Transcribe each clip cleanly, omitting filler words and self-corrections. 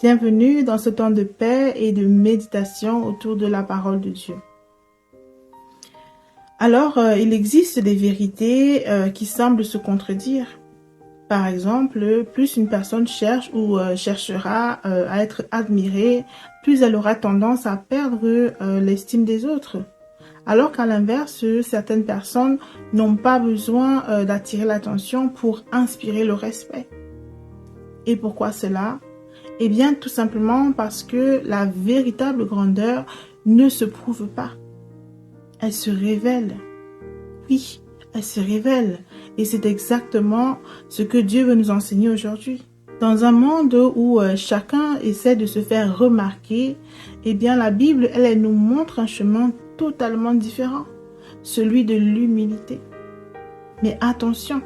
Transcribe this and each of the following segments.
Bienvenue dans ce temps de paix et de méditation autour de la parole de Dieu. Alors, il existe des vérités qui semblent se contredire. Par exemple, plus une personne cherche ou cherchera à être admirée, plus elle aura tendance à perdre l'estime des autres. Alors qu'à l'inverse, certaines personnes n'ont pas besoin d'attirer l'attention pour inspirer le respect. Et pourquoi cela ? Eh bien, tout simplement parce que la véritable grandeur ne se prouve pas. Elle se révèle. Oui, elle se révèle. Et c'est exactement ce que Dieu veut nous enseigner aujourd'hui. Dans un monde où chacun essaie de se faire remarquer, eh bien, la Bible, elle nous montre un chemin totalement différent. Celui de l'humilité. Mais attention,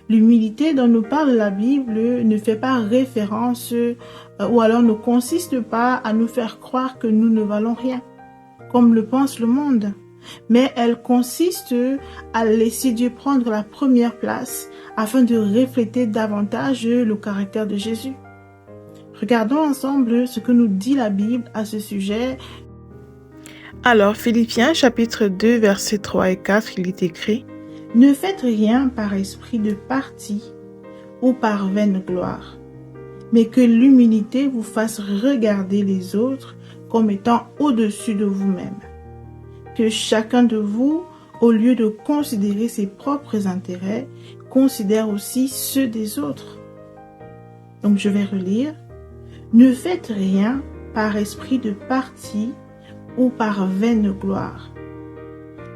l'humilité dont nous parle la Bible ne fait pas référence ou alors ne consiste pas à nous faire croire que nous ne valons rien, comme le pense le monde. Mais elle consiste à laisser Dieu prendre la première place afin de refléter davantage le caractère de Jésus. Regardons ensemble ce que nous dit la Bible à ce sujet. Alors, Philippiens chapitre 2, versets 3 et 4, il est écrit: « Ne faites rien par esprit de parti ou par vaine gloire, mais que l'humilité vous fasse regarder les autres comme étant au-dessus de vous-même. Que chacun de vous, au lieu de considérer ses propres intérêts, considère aussi ceux des autres. » Donc je vais relire. « Ne faites rien par esprit de parti ou par vaine gloire,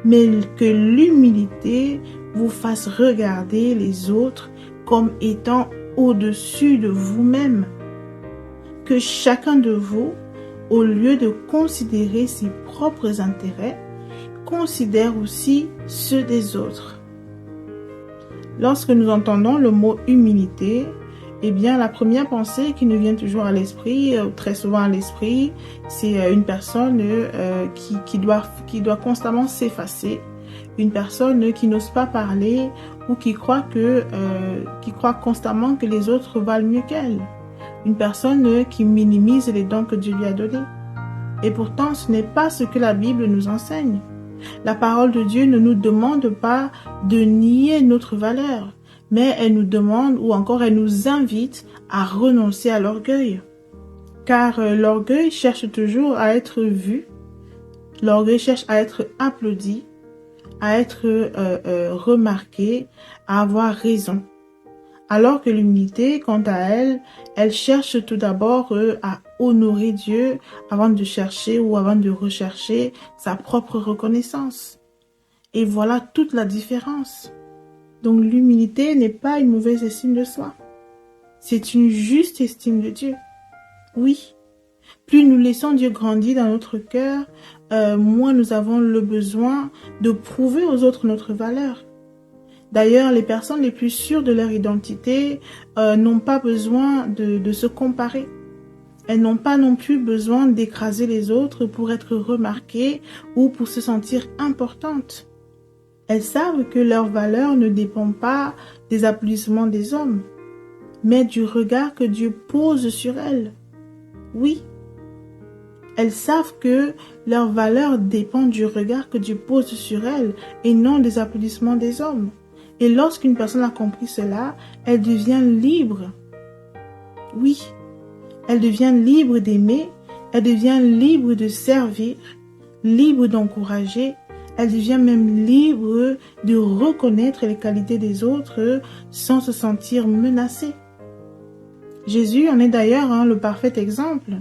mais que l'humilité vous fasse regarder les autres comme étant au-dessus de vous-même. Que chacun de vous, au lieu de considérer ses propres intérêts, considère aussi ceux des autres. » Lorsque nous entendons le mot humilité, eh bien, la première pensée qui nous vient toujours à l'esprit, très souvent à l'esprit, c'est une personne qui doit constamment s'effacer, une personne qui n'ose pas parler ou qui croit constamment que les autres valent mieux qu'elle, une personne qui minimise les dons que Dieu lui a donnés. Et pourtant, ce n'est pas ce que la Bible nous enseigne. La parole de Dieu ne nous demande pas de nier notre valeur, mais elle nous demande ou encore elle nous invite à renoncer à l'orgueil. Car l'orgueil cherche toujours à être vu, l'orgueil cherche à être applaudi, à être remarqué, à avoir raison. Alors que l'humilité, quant à elle, elle cherche tout d'abord à honorer Dieu avant de chercher ou avant de rechercher sa propre reconnaissance. Et voilà toute la différence. Donc l'humilité n'est pas une mauvaise estime de soi. C'est une juste estime de Dieu. Oui. Plus nous laissons Dieu grandir dans notre cœur, moins nous avons le besoin de prouver aux autres notre valeur. D'ailleurs, les personnes les plus sûres de leur identité n'ont pas besoin de se comparer. Elles n'ont pas non plus besoin d'écraser les autres pour être remarquées ou pour se sentir importantes. Elles savent que leur valeur ne dépend pas des applaudissements des hommes, mais du regard que Dieu pose sur elles. Oui, elles savent que leur valeur dépend du regard que Dieu pose sur elles et non des applaudissements des hommes. Et lorsqu'une personne a compris cela, elle devient libre. Oui, elle devient libre d'aimer, elle devient libre de servir, libre d'encourager, elle devient même libre de reconnaître les qualités des autres sans se sentir menacée. Jésus en est d'ailleurs le parfait exemple.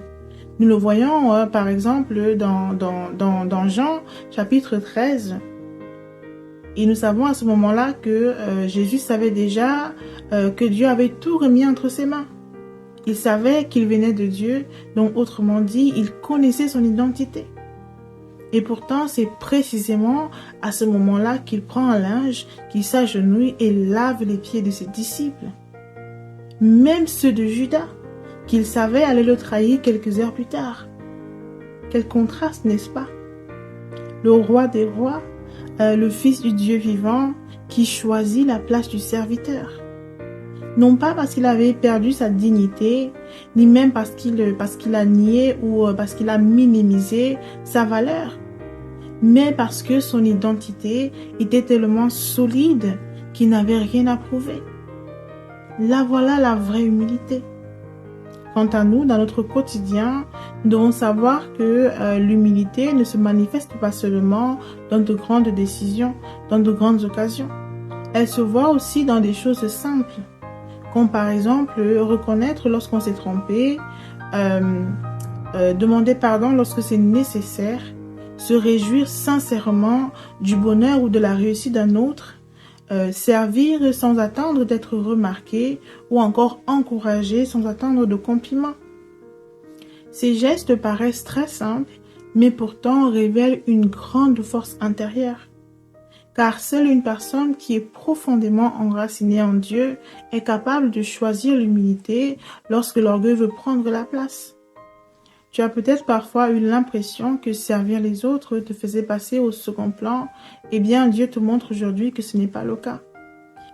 Nous le voyons par exemple dans Jean chapitre 13. Et nous savons à ce moment-là que Jésus savait déjà que Dieu avait tout remis entre ses mains. Il savait qu'il venait de Dieu, donc autrement dit, il connaissait son identité. Et pourtant, c'est précisément à ce moment-là qu'il prend un linge, qu'il s'agenouille et lave les pieds de ses disciples. Même ceux de Judas, qu'il savait aller le trahir quelques heures plus tard. Quel contraste, n'est-ce pas? Le roi des rois, le fils du Dieu vivant, qui choisit la place du serviteur. Non pas parce qu'il avait perdu sa dignité, ni même parce qu'il a nié ou parce qu'il a minimisé sa valeur, mais parce que son identité était tellement solide qu'il n'avait rien à prouver. Là voilà la vraie humilité. Quant à nous, dans notre quotidien, nous devons savoir que l'humilité ne se manifeste pas seulement dans de grandes décisions, dans de grandes occasions. Elle se voit aussi dans des choses simples, comme par exemple reconnaître lorsqu'on s'est trompé, demander pardon lorsque c'est nécessaire, se réjouir sincèrement du bonheur ou de la réussite d'un autre, servir sans attendre d'être remarqué ou encore encourager sans attendre de compliments. Ces gestes paraissent très simples, mais pourtant révèlent une grande force intérieure. Car seule une personne qui est profondément enracinée en Dieu est capable de choisir l'humilité lorsque l'orgueil veut prendre la place. Tu as peut-être parfois eu l'impression que servir les autres te faisait passer au second plan. Eh bien, Dieu te montre aujourd'hui que ce n'est pas le cas.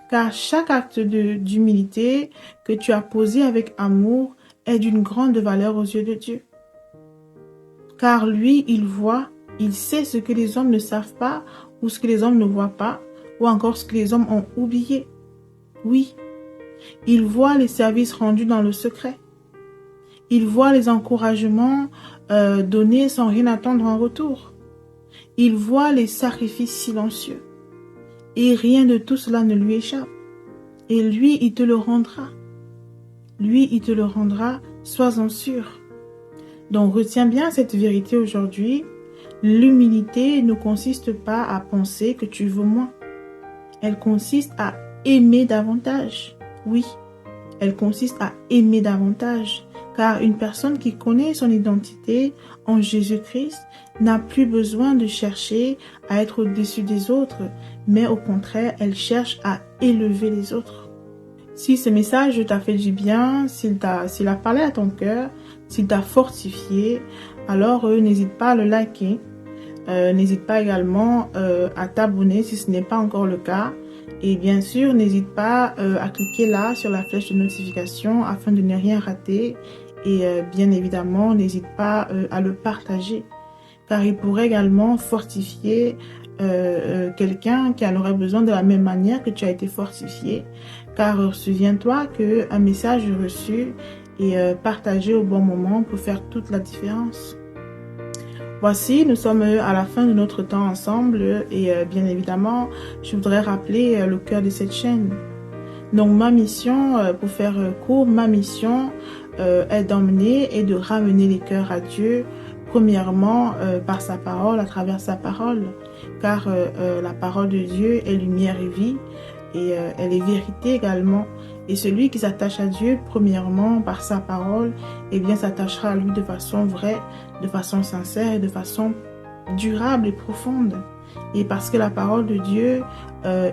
Car chaque acte d'humilité que tu as posé avec amour est d'une grande valeur aux yeux de Dieu. Car lui, il voit, il sait ce que les hommes ne savent pas ou ce que les hommes ne voient pas ou encore ce que les hommes ont oublié. Oui, il voit les services rendus dans le secret. Il voit les encouragements donnés sans rien attendre en retour. Il voit les sacrifices silencieux. Et rien de tout cela ne lui échappe. Et lui, il te le rendra. Lui, il te le rendra, sois-en sûr. Donc, retiens bien cette vérité aujourd'hui. L'humilité ne consiste pas à penser que tu vaux moins. Elle consiste à aimer davantage. Oui, elle consiste à aimer davantage. Car une personne qui connaît son identité en Jésus-Christ n'a plus besoin de chercher à être au-dessus des autres, mais au contraire, elle cherche à élever les autres. Si ce message t'a fait du bien, s'il a parlé à ton cœur, s'il t'a fortifié, alors n'hésite pas à le liker. N'hésite pas également à t'abonner si ce n'est pas encore le cas. Et bien sûr, n'hésite pas à cliquer là sur la flèche de notification afin de ne rien rater. Et bien évidemment, n'hésite pas à le partager, car il pourrait également fortifier quelqu'un qui en aurait besoin de la même manière que tu as été fortifié. Car souviens-toi qu'un message reçu et partagé au bon moment peut faire toute la différence. Voici, nous sommes à la fin de notre temps ensemble et bien évidemment, je voudrais rappeler le cœur de cette chaîne. Donc ma mission, pour faire court, ma mission est d'emmener et de ramener les cœurs à Dieu, premièrement par sa parole, à travers sa parole, car la parole de Dieu est lumière et vie, et elle est vérité également. Et celui qui s'attache à Dieu, premièrement par sa parole, eh bien s'attachera à lui de façon vraie, de façon sincère et de façon durable et profonde. Et parce que la parole de Dieu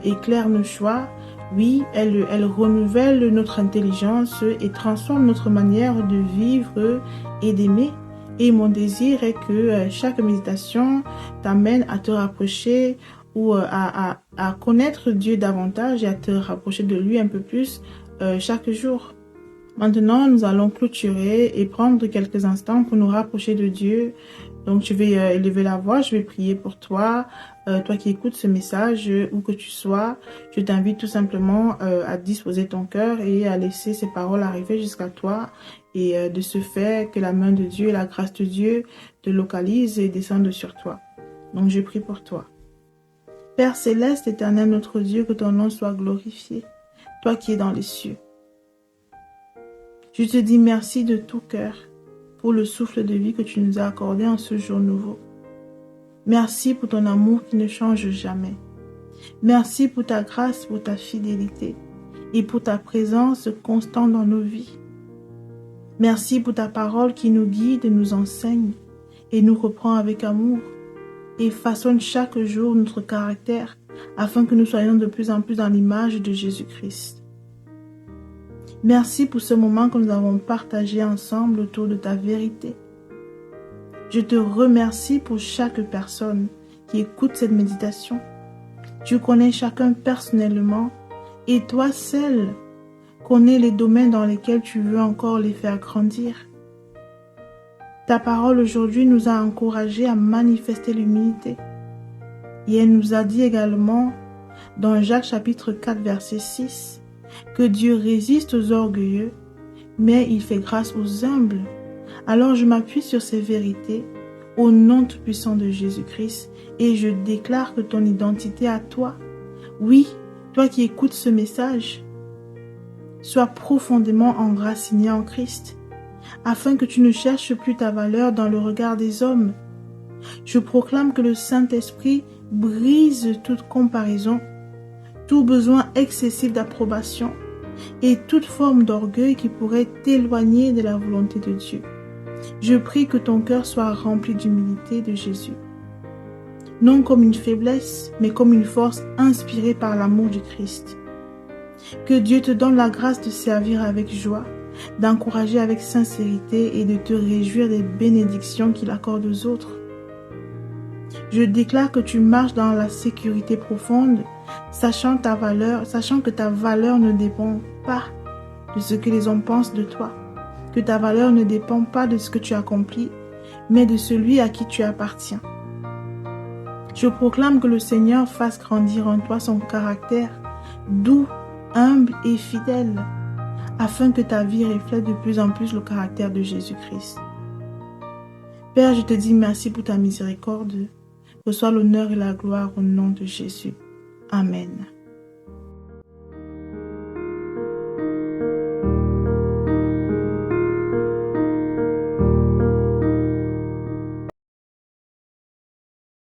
éclaire nos choix, oui, elle renouvelle notre intelligence et transforme notre manière de vivre et d'aimer. Et mon désir est que chaque méditation t'amène à te rapprocher ou à connaître Dieu davantage et à te rapprocher de lui un peu plus chaque jour. Maintenant, nous allons clôturer et prendre quelques instants pour nous rapprocher de Dieu. Donc, je vais élever la voix, je vais prier pour toi, toi qui écoutes ce message, où que tu sois. Je t'invite tout simplement à disposer ton cœur et à laisser ces paroles arriver jusqu'à toi. Et de ce fait, que la main de Dieu et la grâce de Dieu te localisent et descendent sur toi. Donc, je prie pour toi. Père céleste, éternel notre Dieu, que ton nom soit glorifié, toi qui es dans les cieux. Je te dis merci de tout cœur pour le souffle de vie que tu nous as accordé en ce jour nouveau. Merci pour ton amour qui ne change jamais. Merci pour ta grâce, pour ta fidélité et pour ta présence constante dans nos vies. Merci pour ta parole qui nous guide et nous enseigne et nous reprend avec amour et façonne chaque jour notre caractère afin que nous soyons de plus en plus dans l'image de Jésus-Christ. Merci pour ce moment que nous avons partagé ensemble autour de ta vérité. Je te remercie pour chaque personne qui écoute cette méditation. Tu connais chacun personnellement et toi seul, Connais les domaines dans lesquels tu veux encore les faire grandir. Ta parole aujourd'hui nous a encouragés à manifester l'humilité. Et elle nous a dit également, dans Jacques chapitre 4, verset 6, que Dieu résiste aux orgueilleux, mais il fait grâce aux humbles. Alors je m'appuie sur ces vérités au nom tout-puissant de Jésus-Christ et je déclare que ton identité à toi, oui, toi qui écoutes ce message, soit profondément enracinée en Christ, afin que tu ne cherches plus ta valeur dans le regard des hommes. Je proclame que le Saint-Esprit brise toute comparaison, tout besoin excessif d'approbation et toute forme d'orgueil qui pourrait t'éloigner de la volonté de Dieu. Je prie que ton cœur soit rempli d'humilité de Jésus, non comme une faiblesse, mais comme une force inspirée par l'amour du Christ. Que Dieu te donne la grâce de servir avec joie, d'encourager avec sincérité et de te réjouir des bénédictions qu'il accorde aux autres. Je déclare que tu marches dans la sécurité profonde, sachant que ta valeur ne dépend pas de ce que les hommes pensent de toi, que ta valeur ne dépend pas de ce que tu accomplis, mais de celui à qui tu appartiens. Je proclame que le Seigneur fasse grandir en toi son caractère doux, humble et fidèle, afin que ta vie reflète de plus en plus le caractère de Jésus-Christ. Père, je te dis merci pour ta miséricorde. Reçois l'honneur et la gloire au nom de Jésus. Amen.